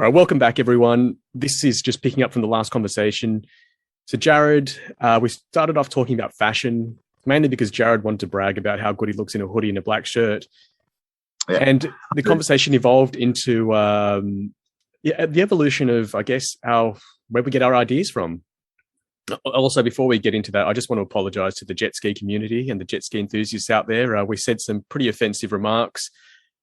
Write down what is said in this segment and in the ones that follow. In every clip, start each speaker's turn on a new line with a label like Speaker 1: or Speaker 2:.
Speaker 1: All right, welcome back, everyone. This is just picking up from the last conversation. So, Jarad, we started off talking about fashion, mainly because Jarad wanted to brag about how good he looks in a hoodie and a black shirt. Yeah. And the conversation evolved into the evolution of, I guess, where we get our ideas from. Also, before we get into that, I just want to apologize to the jet ski community and the jet ski enthusiasts out there. We said some pretty offensive remarks,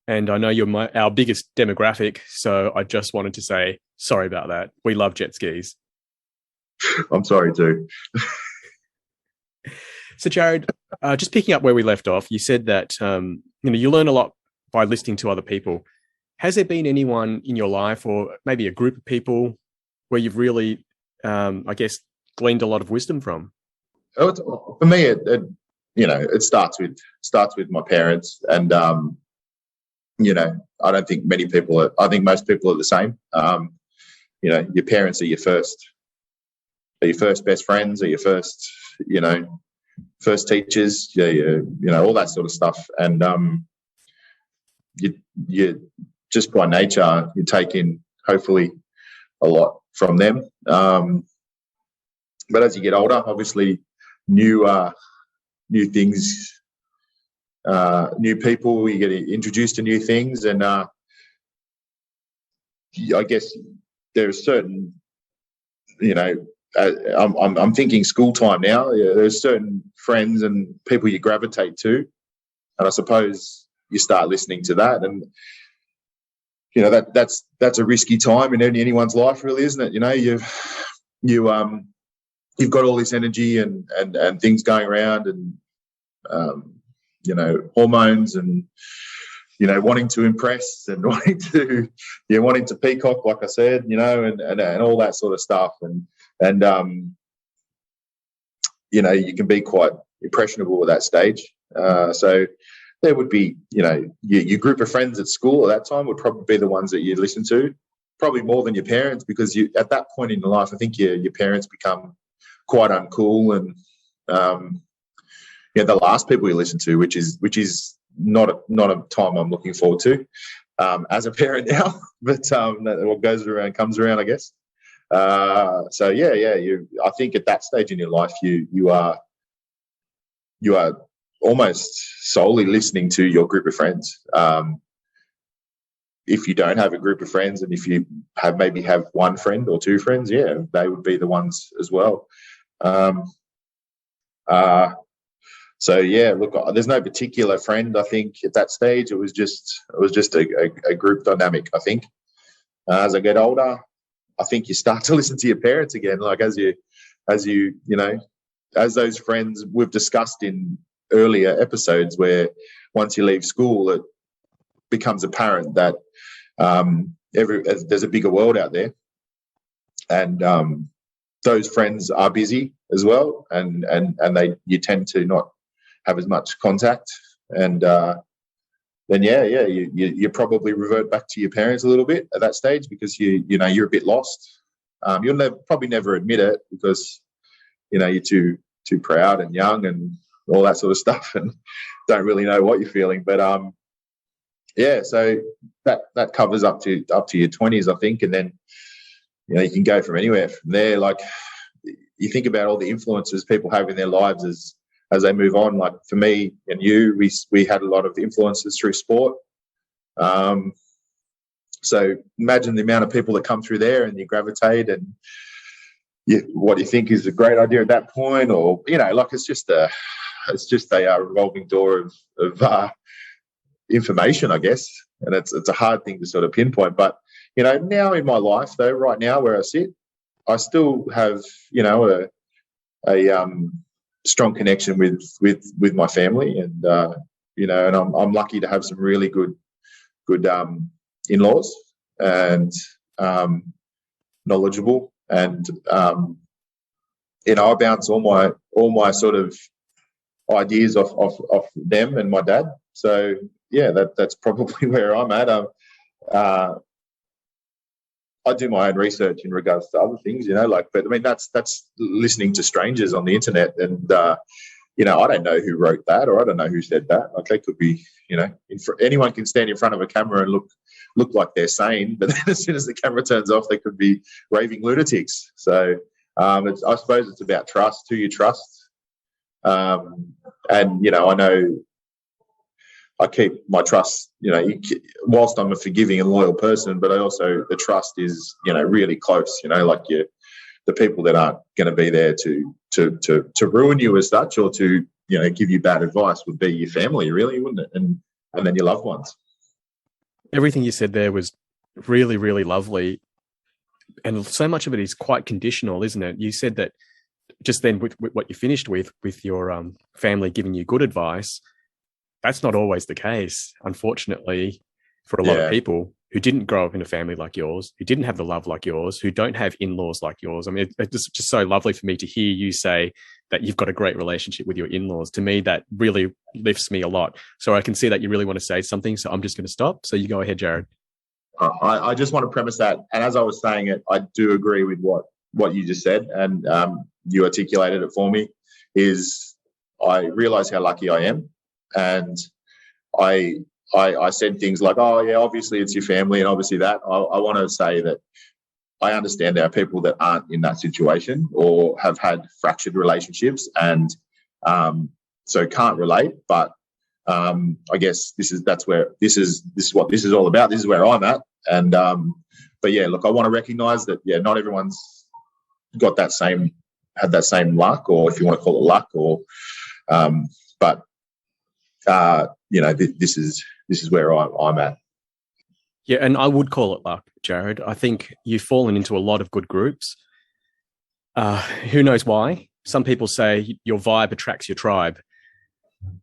Speaker 1: and I know you're our biggest demographic, so I just wanted to say sorry about that. We love jet skis.
Speaker 2: I'm sorry too.
Speaker 1: So, Jarad, just picking up where we left off, you said that you learn a lot by listening to other people. Has there been anyone in your life, or maybe a group of people, where you've really, gleaned a lot of wisdom from?
Speaker 2: For me, it starts with my parents, and I don't think many people I think most people are the same. Your parents are your first best friends, or your first teachers, all that sort of stuff, and you just by nature you take in hopefully a lot from them. But as you get older, obviously new things, new people, you get introduced to new things, and I guess there's certain, I'm thinking school time now. Yeah, there's certain friends and people you gravitate to, and I suppose you start listening to that, and that's a risky time in anyone's life, really, isn't it? You've got all this energy and things going around, and hormones, and wanting to impress, and wanting to peacock, like I said, and all that sort of stuff, and you can be quite impressionable at that stage. So there would be, your group of friends at school at that time would probably be the ones that you listen to, probably more than your parents, because at that point in your life, I think your parents become quite uncool, and the last people you listen to, which is not a time I'm looking forward to as a parent now, but what goes around comes around, I guess. I think at that stage in your life, you are almost solely listening to your group of friends. If you don't have a group of friends, and if you have one friend or two friends, they would be the ones as well. Look, there's no particular friend. I think at that stage it was just a group dynamic. I think as I get older, I think you start to listen to your parents again. Like as those friends we've discussed in earlier episodes, where once you leave school, it becomes apparent that there's a bigger world out there, and those friends are busy as well, and you tend to not have as much contact, and then you probably revert back to your parents a little bit at that stage, because you're a bit lost. You'll probably never admit it, because you're too proud and young and all that sort of stuff, and don't really know what you're feeling. But so that covers up to your 20s, I think, and then you can go from anywhere from there. Like, you think about all the influences people have in their lives as they move on. Like for me and you, we had a lot of influences through sport. So imagine the amount of people that come through there, and you gravitate, and what you think is a great idea at that point, or it's just a revolving door of information, I guess, and it's a hard thing to sort of pinpoint. But now in my life, though, right now where I sit, I still have a strong connection with my family, and and I'm lucky to have some really good in-laws, and knowledgeable, and I bounce all my sort of ideas off them and my dad. So that's probably where I'm at. I do my own research in regards to other things, but I mean, that's listening to strangers on the internet, and I don't know who wrote that, or I don't know who said that. Like, they could be, anyone can stand in front of a camera and look look like they're sane, but then as soon as the camera turns off, they could be raving lunatics. So I suppose it's about trust, who you trust. And, I know I keep my trust, whilst I'm a forgiving and loyal person, but the trust is, really close, like the people that aren't going to be there to ruin you as such, or to, give you bad advice, would be your family, really, wouldn't it? And then your loved ones.
Speaker 1: Everything you said there was really, really lovely. And so much of it is quite conditional, isn't it? You said that just then with what you finished with your family giving you good advice. That's not always the case, unfortunately, for a lot of people who didn't grow up in a family like yours, who didn't have the love like yours, who don't have in-laws like yours. I mean, it's just so lovely for me to hear you say that you've got a great relationship with your in-laws. To me, that really lifts me a lot. So I can see that you really want to say something, so I'm just going to stop. So you go ahead, Jarad.
Speaker 2: I just want to premise that, and as I was saying it, I do agree with what you just said, and you articulated it for me, is I realise how lucky I am. And I said things like, oh, yeah, obviously it's your family and obviously that. I want to say that I understand there are people that aren't in that situation or have had fractured relationships and so can't relate. But I guess this is what this is all about. This is where I'm at. And but yeah, look, I want to recognise that not everyone's had that same luck, or if you want to call it luck, or but this is where I'm at.
Speaker 1: Yeah, and I would call it luck, Jarad. I think you've fallen into a lot of good groups. Who knows why? Some people say your vibe attracts your tribe.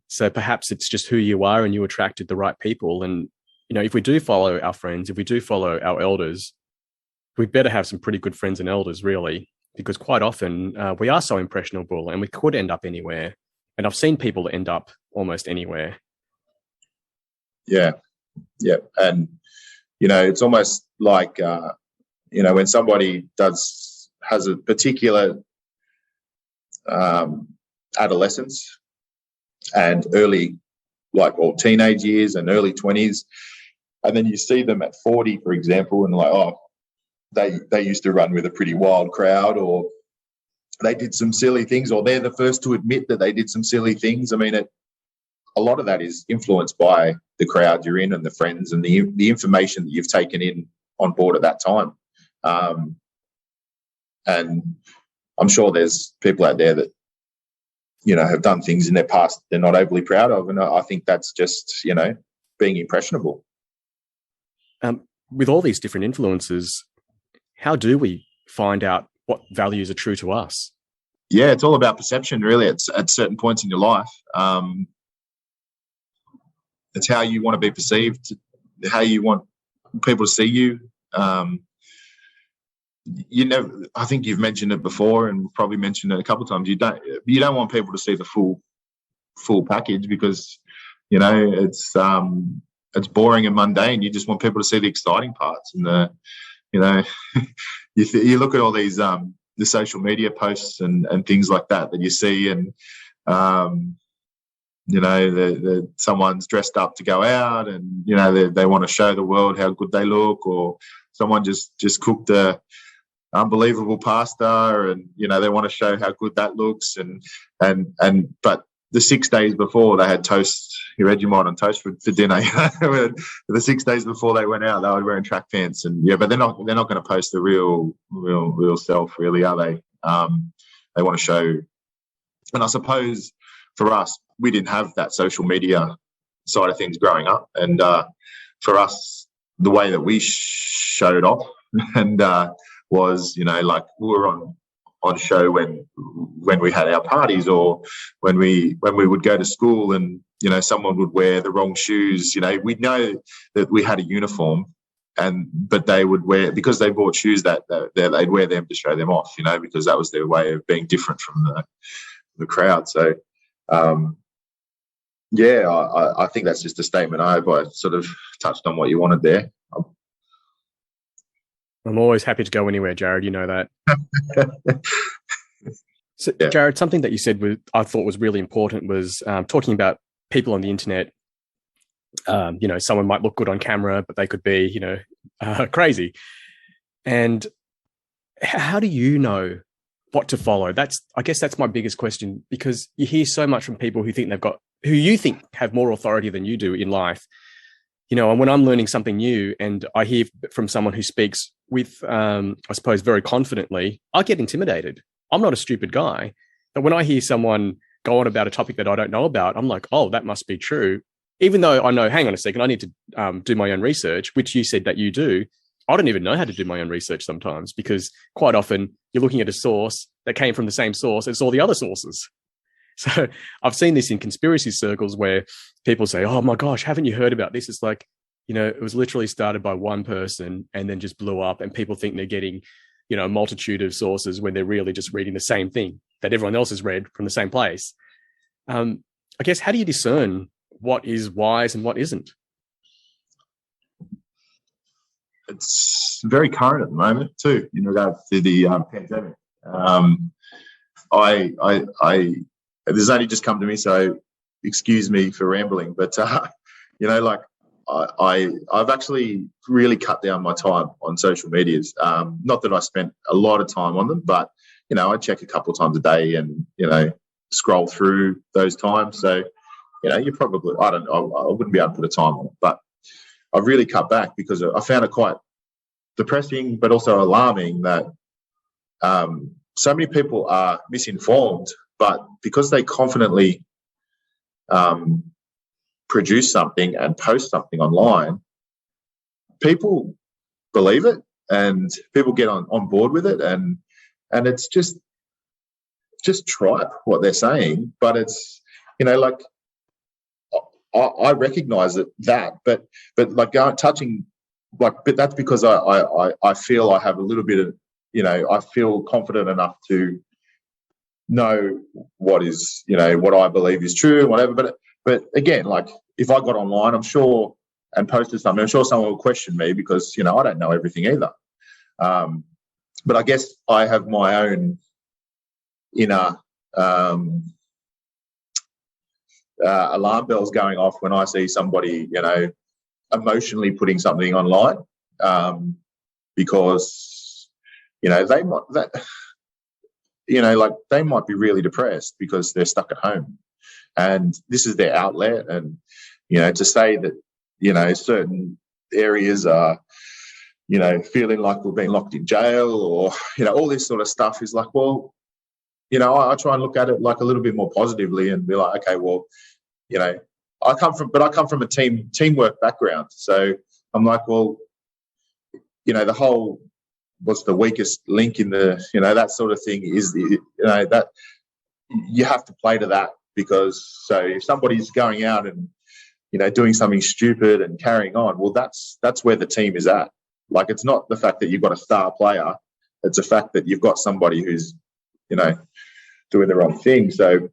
Speaker 1: So perhaps it's just who you are and you attracted the right people. And, if we do follow our friends, if we do follow our elders, we better have some pretty good friends and elders, really, because quite often we are so impressionable and we could end up anywhere. And I've seen people end up almost anywhere.
Speaker 2: Yeah. And, it's almost like, when somebody has a particular adolescence and early, or teenage years and early 20s, and then you see them at 40, for example, and they used to run with a pretty wild crowd, or they did some silly things, or they're the first to admit that they did some silly things. I mean, a lot of that is influenced by the crowd you're in and the friends and the information that you've taken in on board at that time. And I'm sure there's people out there that, have done things in their past they're not overly proud of. And I think that's just, being impressionable.
Speaker 1: With all these different influences, how do we find out what values are true to us?
Speaker 2: Yeah, it's all about perception, really. It's at certain points in your life. It's how you want to be perceived, how you want people to see you. I think you've mentioned it before, and probably mentioned it a couple of times. You don't want people to see the full package, because it's boring and mundane. You just want people to see the exciting parts, and you look at all these the social media posts and things like that you see, and someone's dressed up to go out, and they want to show the world how good they look, or someone just cooked a unbelievable pasta, and they want to show how good that looks, and but the 6 days before they had toast, Vegemite on toast for dinner. The 6 days before they went out, they were wearing track pants, and but they're not going to post the real self, really, are they? They want to show, and I suppose for us, we didn't have that social media side of things growing up, and for us, the way that we showed off and was, like we were on show when we had our parties, or when we would go to school, and someone would wear the wrong shoes. We'd know that we had a uniform, but they would wear, because they bought shoes that they'd wear them to show them off, because that was their way of being different from the crowd. So I think that's just a statement. I hope I sort of touched on what you wanted there.
Speaker 1: I'm always happy to go anywhere, Jarad. You know that. So, yeah. Jarad, something that you said I thought was really important was talking about people on the internet Someone might look good on camera, but they could be, crazy. And how do you know what to follow? I guess that's my biggest question, because you hear so much from people who you think have more authority than you do in life. And when I'm learning something new and I hear from someone who speaks with, I suppose, very confidently, I get intimidated. I'm not a stupid guy. But when I hear someone go on about a topic that I don't know about, I'm like, oh, that must be true. Even though I know, hang on a second, I need to do my own research, which you said that you do. I don't even know how to do my own research sometimes, because quite often you're looking at a source that came from the same source as all the other sources. So I've seen this in conspiracy circles where people say, oh my gosh, haven't you heard about this? It's like, it was literally started by one person and then just blew up, and people think they're getting, a multitude of sources when they're really just reading the same thing that everyone else has read from the same place. I guess, how do you discern what is wise and what isn't?
Speaker 2: It's very current at the moment too, in regards to the pandemic. This has only just come to me, so excuse me for rambling, but I've actually really cut down my time on social medias. Not that I spent a lot of time on them, but I check a couple of times a day and scroll through those times. So you probably, I wouldn't be able to put a time on it, but I've really cut back because I found it quite depressing, but also alarming that so many people are misinformed, but because they confidently produce something and post something online, people believe it and people get on board with it, and it's just tripe what they're saying, but it's I recognize that, but like touching, like, but that's because I feel I have a little bit of, I feel confident enough to know what is, what I believe is true and whatever. But again, like, if I got online, I'm sure, and posted something, I'm sure someone will question me because, I don't know everything either. But I guess I have my own inner alarm bells going off when I see somebody, emotionally putting something online, because, they might be really depressed because they're stuck at home, and this is their outlet. And, to say that, certain areas are, feeling like we're being locked in jail, or, all this sort of stuff is like, well, I try and look at it like a little bit more positively and be like, okay, well, I come from a teamwork background. So I'm like, well, the whole, what's the weakest link in the, that sort of thing is, that you have to play to that, because so if somebody's going out and, doing something stupid and carrying on, well, that's where the team is at. Like, it's not the fact that you've got a star player. It's the fact that you've got somebody who's, doing the wrong thing. So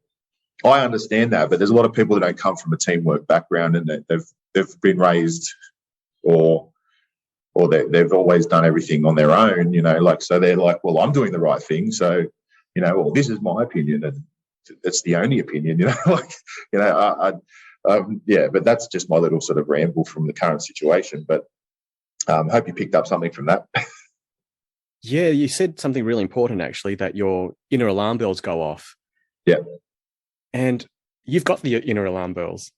Speaker 2: I understand that, but there's a lot of people that don't come from a teamwork background, and they've been raised or they've always done everything on their own, so they're like, well, I'm doing the right thing. So, well, this is my opinion, and it's the only opinion, but that's just my little sort of ramble from the current situation. But hope you picked up something from that.
Speaker 1: Yeah, you said something really important, actually, that your inner alarm bells go off.
Speaker 2: Yeah.
Speaker 1: And you've got the inner alarm bells.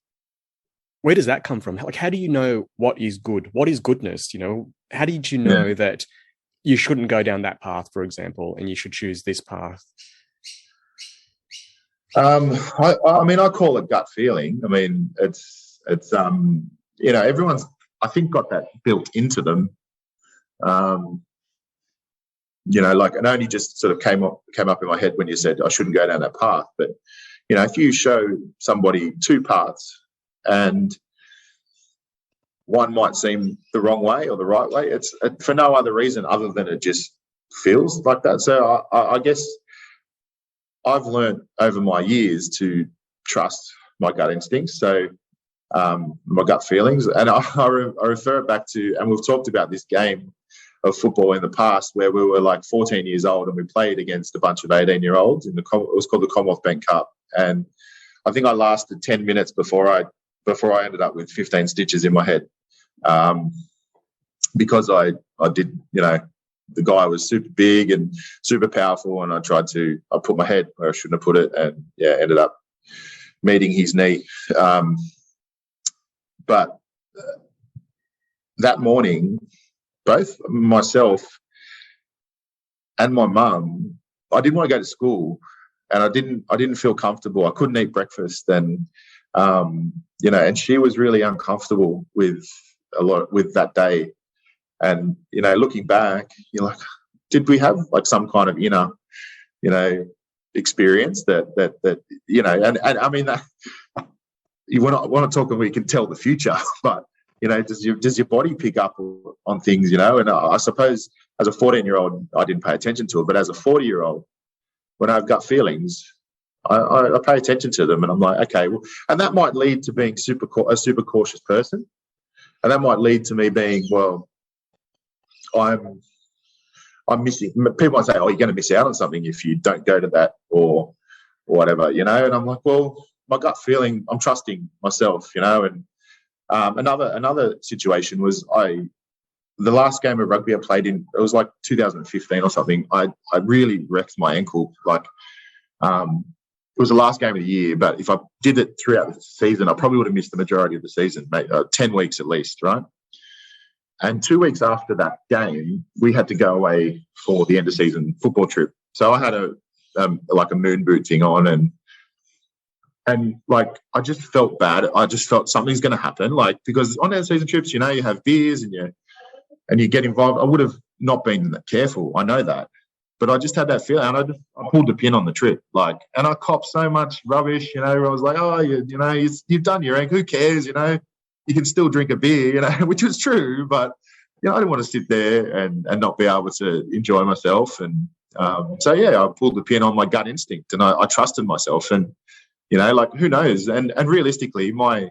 Speaker 1: Where does that come from? Like, how do you know what is good? What is goodness? How did you know that you shouldn't go down that path, for example, and you should choose this path?
Speaker 2: I mean, I call it gut feeling. I mean, it's everyone's, I think, got that built into them. It only just sort of came up in my head when you said I shouldn't go down that path. But, if you show somebody two paths and one might seem the wrong way or the right way, it's for no other reason other than it just feels like that. So I guess I've learned over my years to trust my gut instincts. So my gut feelings. And I refer it back to, and we've talked about this game of football in the past where we were like 14 years old and we played against a bunch of 18-year-olds it was called the Commonwealth Bank Cup. And I think I lasted 10 minutes before I before I ended up with 15 stitches in my head, because I did, the guy was super big and super powerful, and I put my head where I shouldn't have put it, and ended up meeting his knee. But that morning, both myself and my mum, I didn't want to go to school, and I didn't feel comfortable. I couldn't eat breakfast, and and she was really uncomfortable with that day. And looking back, you're like, did we have like some kind of inner, experience that and I mean that you want to talk and we can tell the future, but does your body pick up on things, and I suppose as a 14-year-old I didn't pay attention to it, but as a 40-year-old, when I've got feelings, I pay attention to them, and I'm like, okay, well, and that might lead to being a super cautious person, and that might lead to me being, well, I'm missing. People might say, oh, you're going to miss out on something if you don't go to that or whatever, and I'm like, well, my gut feeling, I'm trusting myself, and another situation was the last game of rugby I played in, it was like 2015 or something. I really wrecked my ankle. Like, it was the last game of the year, but if I did it throughout the season, I probably would have missed the majority of the season, 10 weeks at least, right? And 2 weeks after that game, we had to go away for the end of season football trip. So I had a moon boot thing on, and like, I just felt bad. I just felt something's going to happen, like, because on end of season trips, you have beers and you get involved. I would have not been that careful. I know that. But I just had that feeling, and I pulled the pin on the trip, like, and I copped so much rubbish, where I was like, oh, you've done your ankle, who cares, you can still drink a beer, which was true, but, I didn't want to sit there and not be able to enjoy myself. And so, I pulled the pin on my gut instinct, and I trusted myself, and, like, who knows? And realistically, my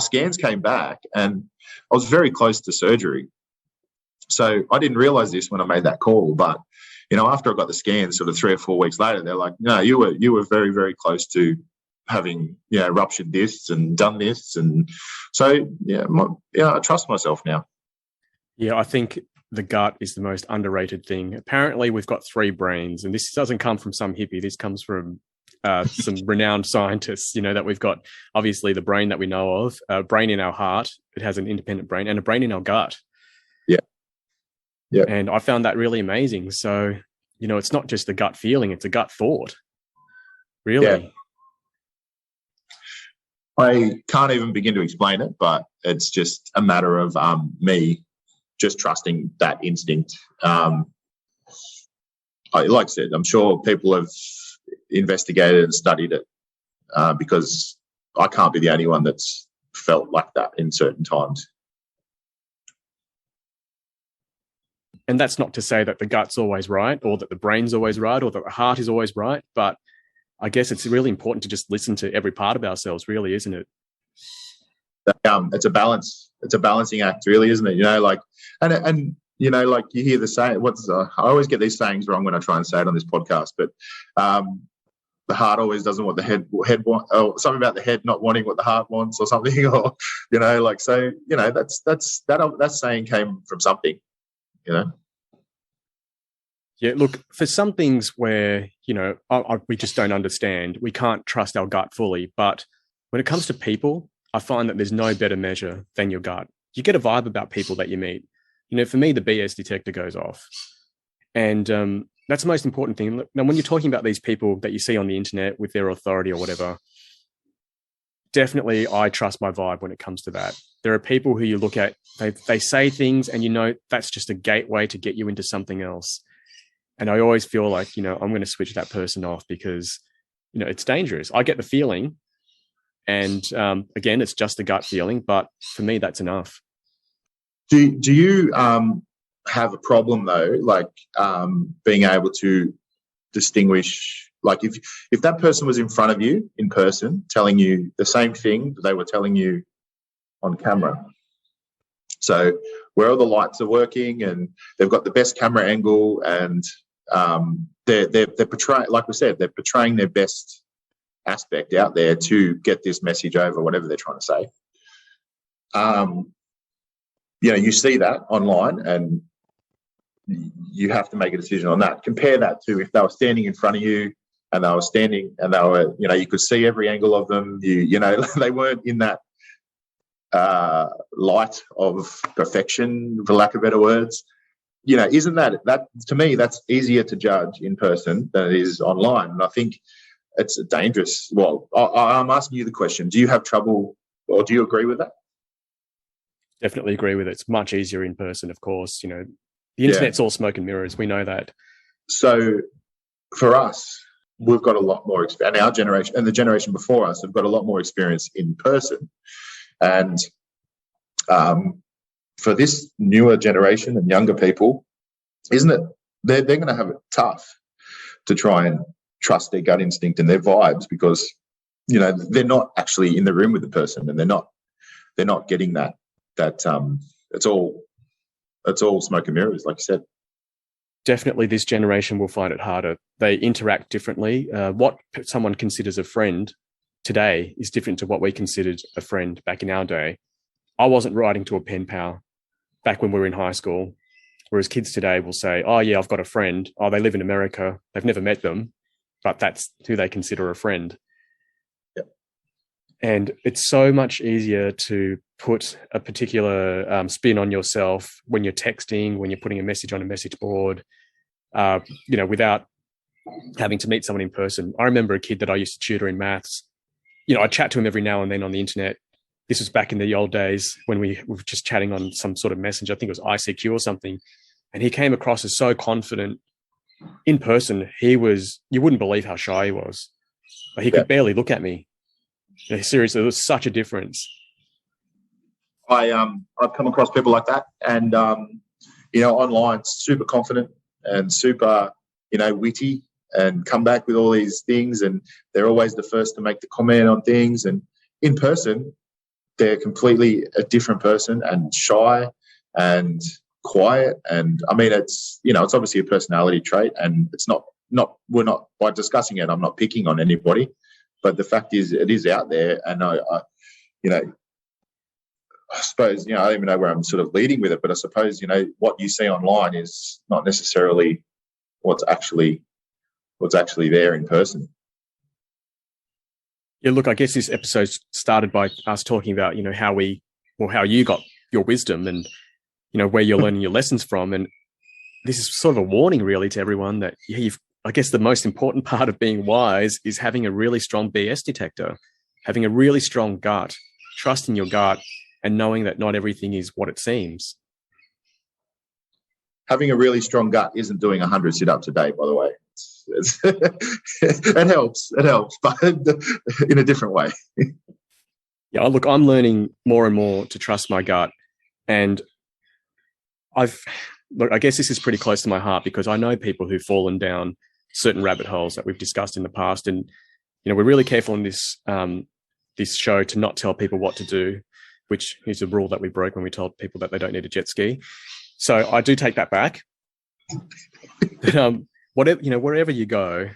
Speaker 2: scans came back, and I was very close to surgery. So I didn't realize this when I made that call, but after I got the scan, sort of 3 or 4 weeks later, they're like, "No, you were very, very close to having ruptured discs and done this." And so I trust myself now.
Speaker 1: Yeah, I think the gut is the most underrated thing. Apparently, we've got 3 brains, and this doesn't come from some hippie. This comes from some renowned scientists. That we've got obviously the brain that we know of, a brain in our heart. It has an independent brain, and a brain in our gut.
Speaker 2: Yeah.
Speaker 1: And I found that really amazing. So, it's not just a gut feeling, it's a gut thought. Really.
Speaker 2: Yeah. I can't even begin to explain it, but it's just a matter of me just trusting that instinct. Like I said, I'm sure people have investigated and studied it, because I can't be the only one that's felt like that in certain times.
Speaker 1: And that's not to say that the gut's always right, or that the brain's always right, or that the heart is always right. But I guess it's really important to just listen to every part of ourselves, really, isn't it?
Speaker 2: It's a balance. It's a balancing act, really, isn't it? Like, and like you hear the saying. I always get these sayings wrong when I try and say it on this podcast, but the heart always doesn't what the head wants, or something about the head not wanting what the heart wants, or something, or like, so that saying came from something.
Speaker 1: Yeah, look, for some things where, we just don't understand, we can't trust our gut fully. But when it comes to people, I find that there's no better measure than your gut. You get a vibe about people that you meet. For me, the BS detector goes off. And that's the most important thing. Now, when you're talking about these people that you see on the internet with their authority or whatever, definitely I trust my vibe when it comes to that. There are people who you look at, they say things, and that's just a gateway to get you into something else. And I always feel like, I'm going to switch that person off because, it's dangerous. I get the feeling, and again, it's just a gut feeling, but for me, that's enough.
Speaker 2: Do you have a problem though, like being able to distinguish, like if that person was in front of you in person telling you the same thing that they were telling you on camera? So where all the lights are working, and they've got the best camera angle, and they're portraying, like we said, they're portraying their best aspect out there to get this message over, whatever they're trying to say. You see that online, and you have to make a decision on that. Compare that to if they were standing in front of you, and they were, you could see every angle of them. They weren't in that light of perfection, for lack of better words. Isn't that to me, that's easier to judge in person than it is online. And I think it's dangerous. Well, I'm asking you the question. Do you have trouble, or do you agree with that?
Speaker 1: Definitely agree with it. It's much easier in person, of course. The internet's all smoke and mirrors. We know that. So
Speaker 2: for us, we've got a lot more experience, and our generation and the generation before us have got a lot more experience in person. And for this newer generation and younger people, isn't it? They're going to have it tough to try and trust their gut instinct and their vibes, because they're not actually in the room with the person, and they're not getting that it's all smoke and mirrors, like you said.
Speaker 1: Definitely, this generation will find it harder. They interact differently. What someone considers a friend today is different to what we considered a friend back in our day. I wasn't writing to a pen pal back when we were in high school, whereas kids today will say, oh, yeah, I've got a friend. Oh, they live in America. They've never met them, but that's who they consider a friend.
Speaker 2: Yep.
Speaker 1: And it's so much easier to put a particular spin on yourself when you're texting, when you're putting a message on a message board, without having to meet someone in person. I remember a kid that I used to tutor in maths. I chat to him every now and then on the internet. This was back in the old days when we were just chatting on some sort of messenger. I think it was ICQ or something. And he came across as so confident. In person, you wouldn't believe how shy he was. He could barely look at me. Seriously, there was such a difference.
Speaker 2: I've come across people like that, and online, super confident and super witty, and come back with all these things, and they're always the first to make the comment on things. And in person, they're completely a different person, and shy and quiet. And I mean, it's it's obviously a personality trait, and it's not we're not, by discussing it, I'm not picking on anybody, but the fact is it is out there. And I suppose, I don't even know where I'm sort of leading with it, but I suppose, what you see online is not necessarily what's actually there in person.
Speaker 1: Yeah, look, I guess this episode started by us talking about, how you got your wisdom and, where you're learning your lessons from. And this is sort of a warning really to everyone that I guess the most important part of being wise is having a really strong BS detector, having a really strong gut, trusting your gut, and knowing that not everything is what it seems.
Speaker 2: Having a really strong gut isn't doing 100 sit-ups a day, by the way. It helps, but in a different way.
Speaker 1: Yeah, look, I'm learning more and more to trust my gut. And I guess this is pretty close to my heart, because I know people who've fallen down certain rabbit holes that we've discussed in the past. And, we're really careful in this show to not tell people what to do, which is a rule that we broke when we told people that they don't need a jet ski. So I do take that back. But, wherever you go,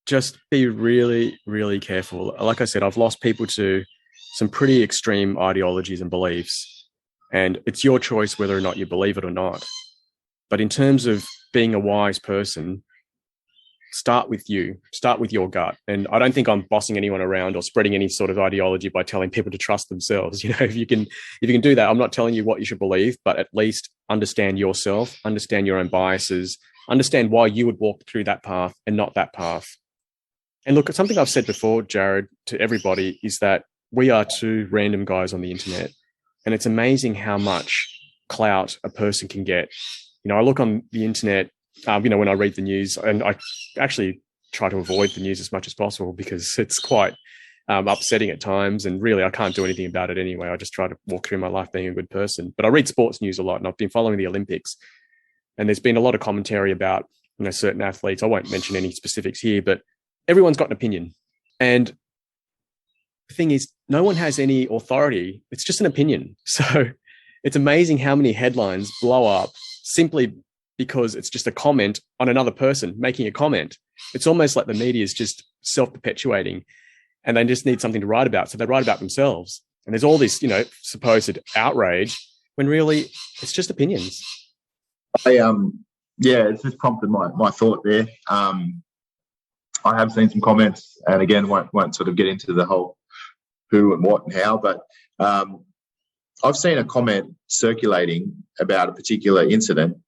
Speaker 1: just be really, really careful. Like I said, I've lost people to some pretty extreme ideologies and beliefs, and it's your choice whether or not you believe it or not. But in terms of being a wise person, start with you, start with your gut. And I don't think I'm bossing anyone around or spreading any sort of ideology by telling people to trust themselves. If you can do that, I'm not telling you what you should believe, but at least understand yourself, understand your own biases, understand why you would walk through that path and not that path. And look, something I've said before, Jarad, to everybody is that we are two random guys on the internet, and it's amazing how much clout a person can get. I look on the internet, when I read the news, and I actually try to avoid the news as much as possible because it's quite upsetting at times. And really, I can't do anything about it anyway. I just try to walk through my life being a good person. But I read sports news a lot, and I've been following the Olympics. And there's been a lot of commentary about, certain athletes. I won't mention any specifics here, but everyone's got an opinion. And the thing is, no one has any authority. It's just an opinion. So it's amazing how many headlines blow up simply because it's just a comment on another person making a comment. It's almost like the media is just self-perpetuating. and they just need something to write about. So they write about themselves. And there's all this, supposed outrage when really it's just opinions.
Speaker 2: It's just prompted my thought there. I have seen some comments, and again, won't sort of get into the whole who and what and how, but I've seen a comment circulating about a particular incident,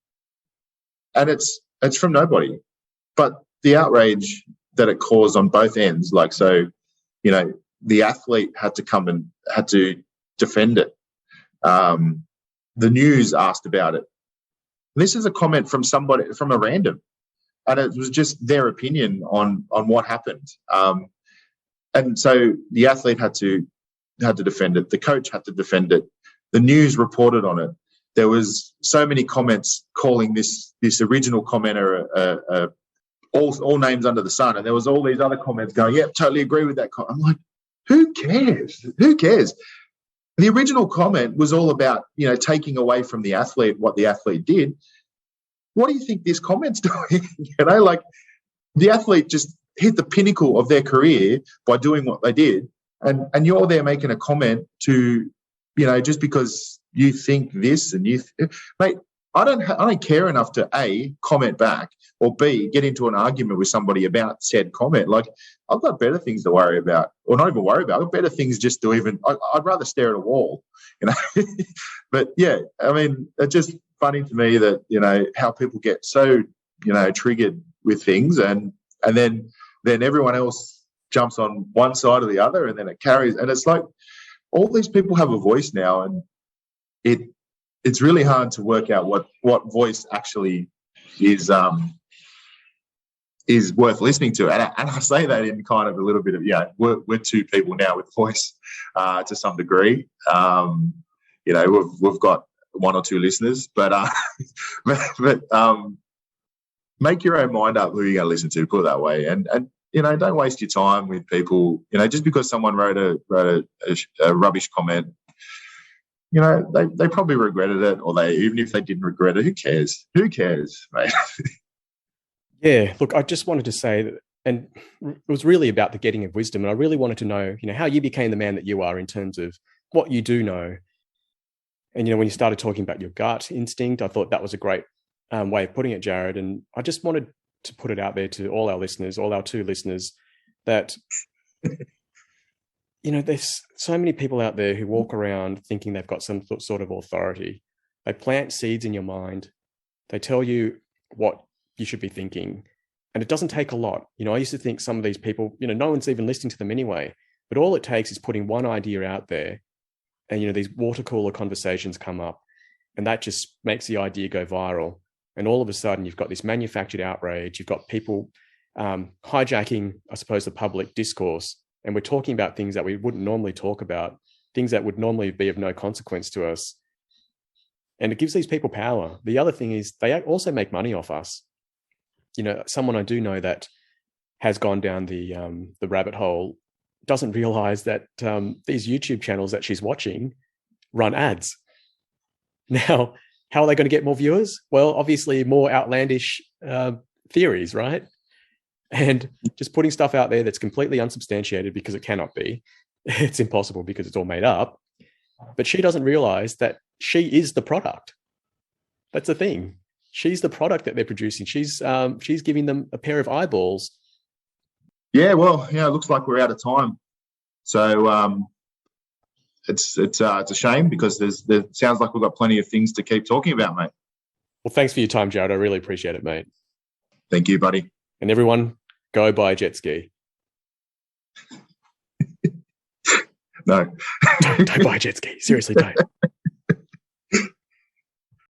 Speaker 2: and it's from nobody, but the outrage that it caused on both ends, the athlete had to come and had to defend it. The news asked about it. This is a comment from somebody, from a random, and it was just their opinion on what happened. And so the athlete had to defend it. The coach had to defend it. The news reported on it. There was so many comments calling this original commenter all names under the sun, and there was all these other comments going, "Yep, totally agree with that." I'm like, who cares? Who cares? The original comment was all about, taking away from the athlete what the athlete did. What do you think this comment's doing? The athlete just hit the pinnacle of their career by doing what they did. And you're there making a comment to, just because you think this and mate, I don't care enough to A, comment back, or B, get into an argument with somebody about said comment. I've got better things to worry about, or not even worry about. I've got better things just to I'd rather stare at a wall, But yeah, I mean, it's just funny to me that, how people get so, triggered with things, and then everyone else jumps on one side or the other, and then it carries. And it's like all these people have a voice now, and it's really hard to work out what voice actually is worth listening to. And I say that in kind of a little bit of, we're two people now with voice to some degree. We've got one or two listeners, but make your own mind up who you're going to listen to, put it that way. And don't waste your time with people, just because someone wrote a rubbish comment. They probably regretted it, or even if they didn't regret it, who cares? Who cares, mate?
Speaker 1: Yeah, look, I just wanted to say that, and it was really about the getting of wisdom. And I really wanted to know, how you became the man that you are in terms of what you do know. And, when you started talking about your gut instinct, I thought that was a great way of putting it, Jarad. And I just wanted to put it out there to all our listeners, all our two listeners, that there's so many people out there who walk around thinking they've got some sort of authority. They plant seeds in your mind. They tell you what you should be thinking. And it doesn't take a lot. I used to think some of these people, no one's even listening to them anyway. But all it takes is putting one idea out there, and, these water cooler conversations come up, and that just makes the idea go viral. And all of a sudden, you've got this manufactured outrage. You've got people hijacking, I suppose, the public discourse. And we're talking about things that we wouldn't normally talk about, things that would normally be of no consequence to us. And it gives these people power. The other thing is they also make money off us. Someone I do know that has gone down the rabbit hole doesn't realize that these YouTube channels that she's watching run ads. Now, how are they going to get more viewers? Well, obviously more outlandish theories, right? And just putting stuff out there that's completely unsubstantiated, because it cannot be. It's impossible because it's all made up. But she doesn't realize that she is the product. That's the thing. She's the product that they're producing. She's giving them a pair of eyeballs.
Speaker 2: Yeah, well, it looks like we're out of time. So it's a shame, because there sounds like we've got plenty of things to keep talking about, mate.
Speaker 1: Well, thanks for your time, Jarad. I really appreciate it, mate.
Speaker 2: Thank you, buddy.
Speaker 1: And everyone, go buy a jet ski.
Speaker 2: No.
Speaker 1: Don't buy a jet ski. Seriously, don't.